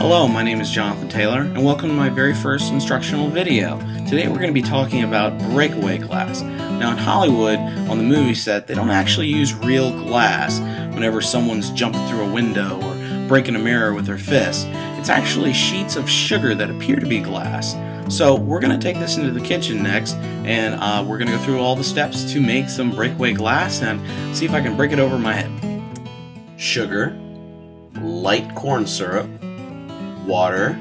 Hello, my name is Jonathan Taylor, and welcome to my very first instructional video. Today we're going to be talking about breakaway glass. Now in Hollywood, on the movie set, they don't actually use real glass whenever someone's jumping through a window or breaking a mirror with their fist. It's actually sheets of sugar that appear to be glass. So we're going to take this into the kitchen next, and we're going to go through all the steps to make some breakaway glass and see if I can break it over my head. Sugar, light corn syrup, water,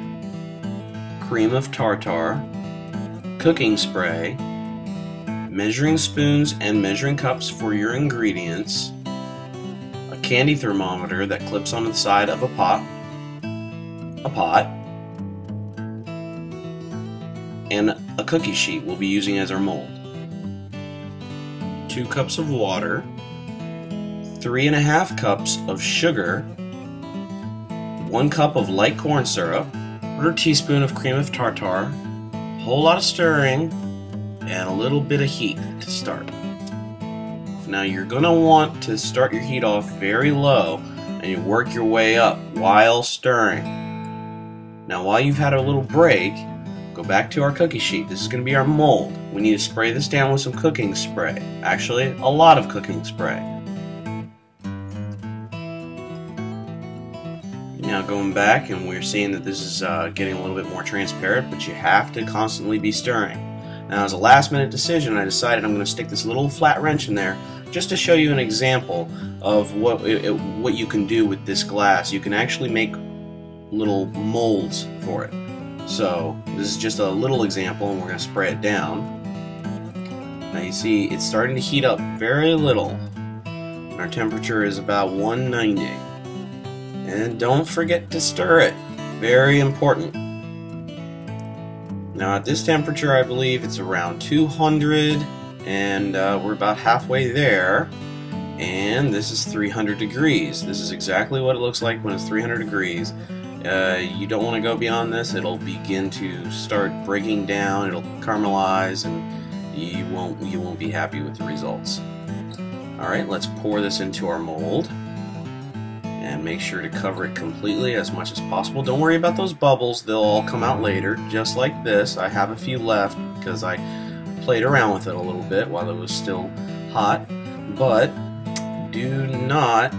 cream of tartar, cooking spray, measuring spoons and measuring cups for your ingredients, a candy thermometer that clips onto the side of a pot, and a cookie sheet we'll be using as our mold. 2 cups of water, 3½ cups of sugar, 1 cup of light corn syrup, 1/4 teaspoon of cream of tartar, a whole lot of stirring, and a little bit of heat to start. Now you're going to want to start your heat off very low and you work your way up while stirring. Now while you've had a little break, go back to our cookie sheet. This is going to be our mold. We need to spray this down with some cooking spray. Actually, a lot of cooking spray. Now going back, and we're seeing that this is getting a little bit more transparent, but you have to constantly be stirring. Now as a last minute decision, I decided I'm going to stick this little flat wrench in there just to show you an example of what you can do with this glass. You can actually make little molds for it. So this is just a little example, and we're going to spray it down. Now you see it's starting to heat up very little. Our temperature is about 190. And don't forget to stir it. Very important. Now at this temperature, I believe it's around 200, and we're about halfway there. And this is 300 degrees. This is exactly what it looks like when it's 300 degrees. You don't want to go beyond this. It'll begin to start breaking down. It'll caramelize, and you won't be happy with the results. All right, let's pour this into our mold. And make sure to cover it completely as much as possible. Don't worry about those bubbles, they'll all come out later, just like this. I have a few left because I played around with it a little bit while it was still hot. But do not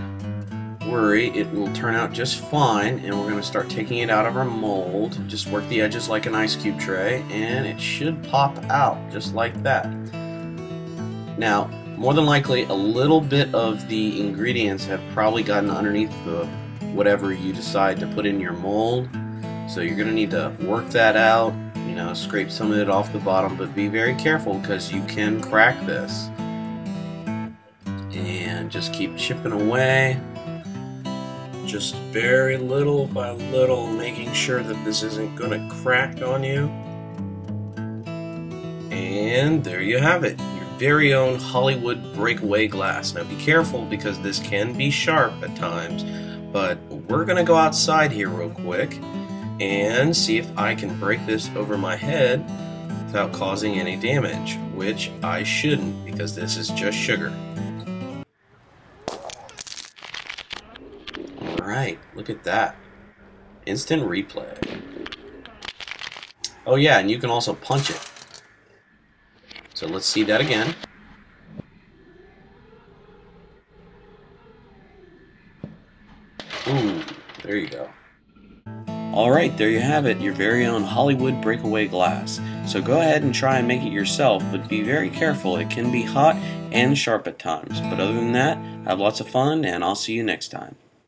worry, it will turn out just fine, and we're going to start taking it out of our mold. Just work the edges like an ice cube tray, and it should pop out just like that. Now, more than likely, a little bit of the ingredients have probably gotten underneath the whatever you decide to put in your mold. So you're going to need to work that out, scrape some of it off the bottom, but be very careful because you can crack this. And just keep chipping away, just very little by little, making sure that this isn't going to crack on you. And there you have it. Very own Hollywood breakaway glass. Now be careful because this can be sharp at times, but we're gonna go outside here real quick and see if I can break this over my head without causing any damage, which I shouldn't because this is just sugar. Alright, look at that. Instant replay. Oh yeah, and you can also punch it. So let's see that again. Ooh, there you go. Alright, there you have it, your very own Hollywood breakaway glass. So go ahead and try and make it yourself, but be very careful. It can be hot and sharp at times. But other than that, have lots of fun, and I'll see you next time.